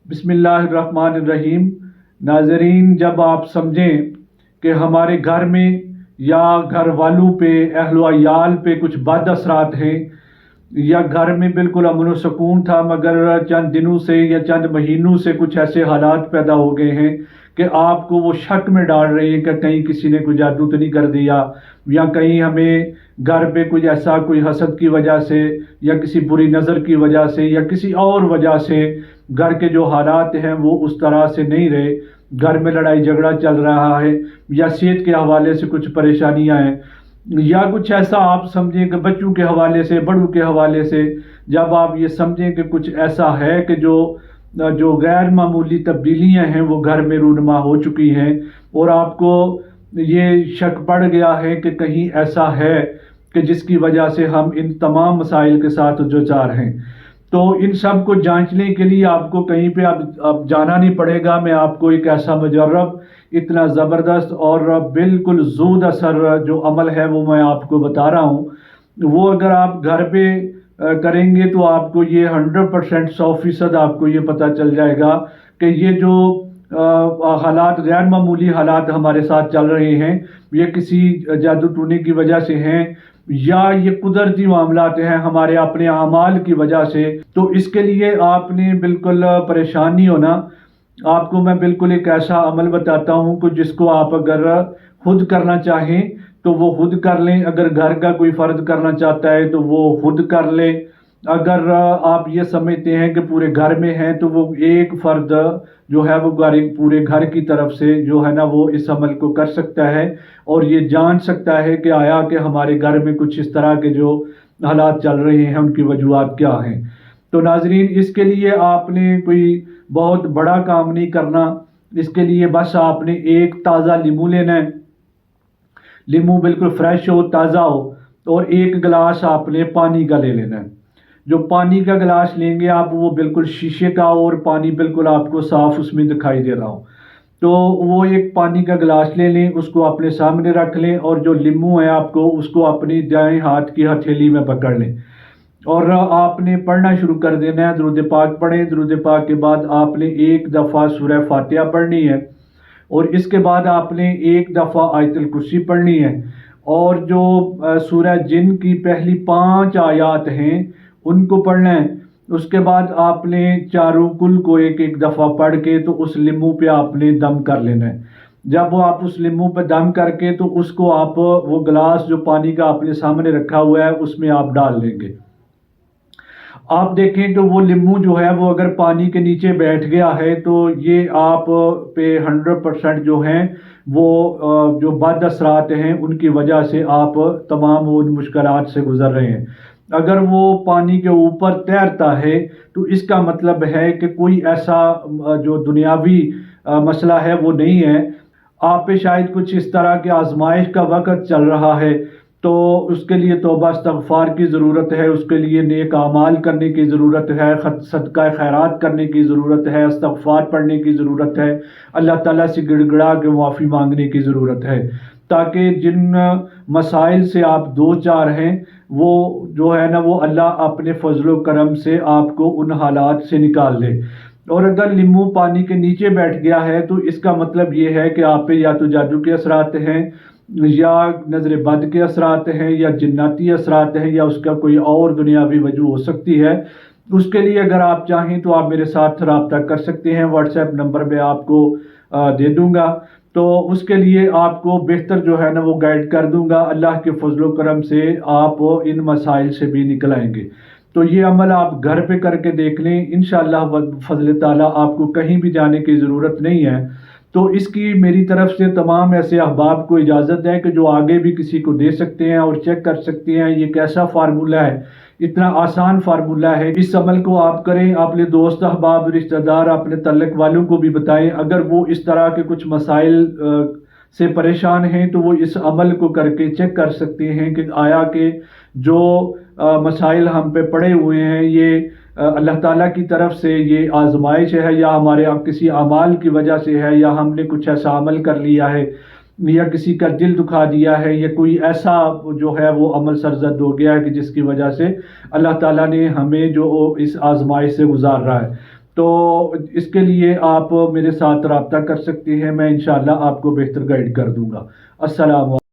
بسم اللہ الرحمن الرحیم۔ ناظرین، جب آپ سمجھیں کہ ہمارے گھر میں یا گھر والوں پہ، اہل و عیال پہ کچھ بد اثرات ہیں، یا گھر میں بالکل امن و سکون تھا مگر چند دنوں سے یا چند مہینوں سے کچھ ایسے حالات پیدا ہو گئے ہیں کہ آپ کو وہ شک میں ڈال رہے ہیں کہ کہیں کسی نے کوئی جادو تو نہیں کر دیا، یا کہیں ہمیں گھر پہ کوئی ایسا کوئی حسد کی وجہ سے یا کسی بری نظر کی وجہ سے یا کسی اور وجہ سے گھر کے جو حالات ہیں وہ اس طرح سے نہیں رہے، گھر میں لڑائی جھگڑا چل رہا ہے، یا صحت کے حوالے سے کچھ پریشانیاں ہیں، یا کچھ ایسا آپ سمجھیں کہ بچوں کے حوالے سے، بڑوں کے حوالے سے، جب آپ یہ سمجھیں کہ کچھ ایسا ہے کہ جو غیر معمولی تبدیلیاں ہیں وہ گھر میں رونما ہو چکی ہیں، اور آپ کو یہ شک پڑ گیا ہے کہ کہیں ایسا ہے کہ جس کی وجہ سے ہم ان تمام مسائل کے ساتھ دوچار ہیں، تو ان سب کو جانچنے کے لیے آپ کو کہیں پہ اب جانا نہیں پڑے گا۔ میں آپ کو ایک ایسا مجرب، اتنا زبردست اور بالکل زود اثر جو عمل ہے وہ میں آپ کو بتا رہا ہوں۔ وہ اگر آپ گھر پہ کریں گے تو آپ کو یہ 100%، 100% آپ کو یہ پتہ چل جائے گا کہ یہ جو حالات، غیر معمولی حالات ہمارے ساتھ چل رہے ہیں، یہ کسی جادو ٹونے کی وجہ سے ہیں یا یہ قدرتی معاملات ہیں ہمارے اپنے اعمال کی وجہ سے۔ تو اس کے لیے آپ نے بالکل پریشان نہیں ہونا۔ آپ کو میں بالکل ایک ایسا عمل بتاتا ہوں کہ جس کو آپ اگر خود کرنا چاہیں تو وہ خود کر لیں، اگر گھر کا کوئی فرد کرنا چاہتا ہے تو وہ خود کر لیں، اگر آپ یہ سمجھتے ہیں کہ پورے گھر میں ہیں تو وہ ایک فرد جو ہے وہ پورے گھر کی طرف سے جو ہے نا وہ اس عمل کو کر سکتا ہے اور یہ جان سکتا ہے کہ آیا کہ ہمارے گھر میں کچھ اس طرح کے جو حالات چل رہے ہیں ان کی وجوہات کیا ہیں۔ تو ناظرین، اس کے لیے آپ نے کوئی بہت بڑا کام نہیں کرنا، اس کے لیے بس آپ نے ایک تازہ لیمو لینا ہے، لیمو بالکل فریش ہو، تازہ ہو، اور ایک گلاس آپ نے پانی کا لے لینا ہے۔ جو پانی کا گلاس لیں گے آپ وہ بالکل شیشے کا، اور پانی بالکل آپ کو صاف اس میں دکھائی دے رہا ہو، تو وہ ایک پانی کا گلاس لے لیں، اس کو اپنے سامنے رکھ لیں، اور جو لیمو ہے آپ کو اس کو اپنی دائیں ہاتھ کی ہتھیلی میں پکڑ لیں، اور آپ نے پڑھنا شروع کر دینا ہے۔ درود پاک پڑھیں، درود پاک کے بعد آپ نے ایک دفعہ سورہ فاتحہ پڑھنی ہے، اور اس کے بعد آپ نے ایک دفعہ آیت الکرسی پڑھنی ہے، اور جو سورہ جن کی پہلی 5 آیات ہیں ان کو پڑھنا ہے۔ اس کے بعد آپ نے چاروں کل کو ایک ایک دفعہ پڑھ کے تو اس لیمو پہ آپ نے دم کر لینا ہے۔ جب وہ آپ اس لیمو پہ دم کر کے تو اس کو آپ وہ گلاس جو پانی کا آپ نے سامنے رکھا ہوا ہے اس میں آپ ڈال لیں گے۔ آپ دیکھیں کہ وہ لیمو جو ہے وہ اگر پانی کے نیچے بیٹھ گیا ہے تو یہ آپ پہ 100% جو ہیں وہ جو بد اثرات ہیں ان کی وجہ سے آپ تمام ان مشکلات سے گزر رہے ہیں۔ اگر وہ پانی کے اوپر تیرتا ہے تو اس کا مطلب ہے کہ کوئی ایسا جو دنیاوی مسئلہ ہے وہ نہیں ہے، آپ پہ شاید کچھ اس طرح کے آزمائش کا وقت چل رہا ہے، تو اس کے لیے توبہ استغفار کی ضرورت ہے، اس کے لیے نیک اعمال کرنے کی ضرورت ہے، صدقہ خیرات کرنے کی ضرورت ہے، استغفار پڑھنے کی ضرورت ہے، اللہ تعالیٰ سے گڑ گڑا کے معافی مانگنے کی ضرورت ہے، تاکہ جن مسائل سے آپ دو چار ہیں وہ جو ہے نا وہ اللہ اپنے فضل و کرم سے آپ کو ان حالات سے نکال دے۔ اور اگر لیمو پانی کے نیچے بیٹھ گیا ہے تو اس کا مطلب یہ ہے کہ آپ پہ یا تو جادو کے اثرات ہیں، یا نظر بد کے اثرات ہیں، یا جناتی اثرات ہیں، یا اس کا کوئی اور دنیاوی وجہ ہو سکتی ہے۔ اس کے لیے اگر آپ چاہیں تو آپ میرے ساتھ رابطہ کر سکتے ہیں، واٹس ایپ نمبر میں آپ کو دے دوں گا، تو اس کے لیے آپ کو بہتر جو ہے نا وہ گائیڈ کر دوں گا۔ اللہ کے فضل و کرم سے آپ ان مسائل سے بھی نکل آئیں گے۔ تو یہ عمل آپ گھر پہ کر کے دیکھ لیں، انشاءاللہ فضل تعالیٰ آپ کو کہیں بھی جانے کی ضرورت نہیں ہے۔ تو اس کی میری طرف سے تمام ایسے احباب کو اجازت ہے کہ جو آگے بھی کسی کو دے سکتے ہیں اور چیک کر سکتے ہیں یہ کیسا فارمولہ ہے، اتنا آسان فارمولہ ہے۔ اس عمل کو آپ کریں، اپنے دوست احباب، رشتہ دار، اپنے تعلق والوں کو بھی بتائیں، اگر وہ اس طرح کے کچھ مسائل سے پریشان ہیں تو وہ اس عمل کو کر کے چیک کر سکتے ہیں کہ آیا کہ جو مسائل ہم پہ پڑے ہوئے ہیں یہ اللہ تعالیٰ کی طرف سے یہ آزمائش ہے، یا ہمارے کسی اعمال کی وجہ سے ہے، یا ہم نے کچھ ایسا عمل کر لیا ہے، یا کسی کا دل دکھا دیا ہے، یا کوئی ایسا جو ہے وہ عمل سرزد ہو گیا ہے کہ جس کی وجہ سے اللہ تعالیٰ نے ہمیں جو اس آزمائش سے گزار رہا ہے۔ تو اس کے لیے آپ میرے ساتھ رابطہ کر سکتے ہیں، میں انشاءاللہ آپ کو بہتر گائیڈ کر دوں گا۔ السلام علیکم۔